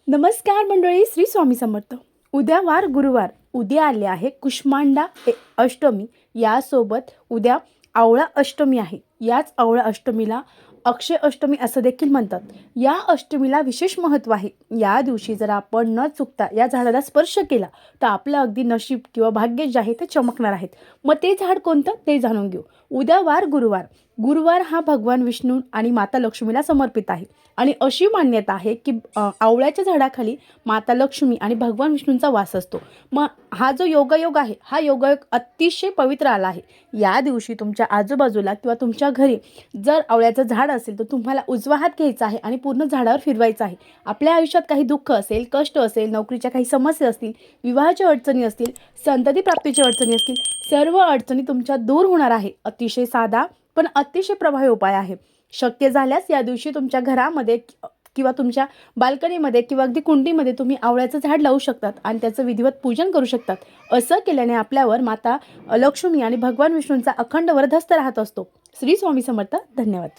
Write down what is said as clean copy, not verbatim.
नमस्कार मंडळी, श्री स्वामी समर्थ. उद्या वार गुरुवार, उद्या आले आहे कुष्मांडा अष्टमी. यासोबत उद्या आवळा अष्टमी आहे. याच आवळा अष्टमीला अक्षय अष्टमी असं देखील म्हणतात. या अष्टमीला विशेष महत्त्व आहे. या दिवशी जर आपण न चुकता या झाडाला स्पर्श केला तर आपलं अगदी नशीब किंवा भाग्य जे आहे ते चमकणार आहेत. मग ते झाड कोणतं ते जाणून घेऊ. उद्या वार गुरुवार. गुरुवार हा भगवान विष्णू आणि माता लक्ष्मीला समर्पित आहे आणि अशी मान्यता आहे की आवळ्याच्या झाडाखाली माता लक्ष्मी आणि भगवान विष्णूंचा वास असतो. मग हा जो योगायोग आहे, हा योगायोग अतिशय पवित्र आला आहे. या दिवशी तुमच्या आजूबाजूला किंवा तुमच्या घरी जर आवळ्याचं झाड असेल तर तुम्हाला उजवा हात घ्यायचा आहे आणि पूर्ण झाडावर फिरवायचं आहे. आपल्या आयुष्यात काही दुःख असेल, कष्ट असेल, नोकरीच्या काही समस्या असतील, विवाहाच्या अडचणी असतील, संतती प्राप्तीच्या अडचणी असतील, सर्व अडचणी तुमच्या दूर होणार आहे. अतिशय साधा पण अतिशय प्रभावी उपाय आहे. शक्य झाल्यास या दिवशी तुमच्या घरामध्ये किंवा तुमच्या बाल्कनीमध्ये किंवा अगदी कुंडीमध्ये तुम्ही आवळ्याचं झाड लावू शकतात आणि त्याचं विधिवत पूजन करू शकतात. असं केल्याने आपल्यावर माता लक्ष्मी आणि भगवान विष्णूंचा अखंड वरदहस्त राहत असतो. श्री स्वामी समर्थ. धन्यवाद.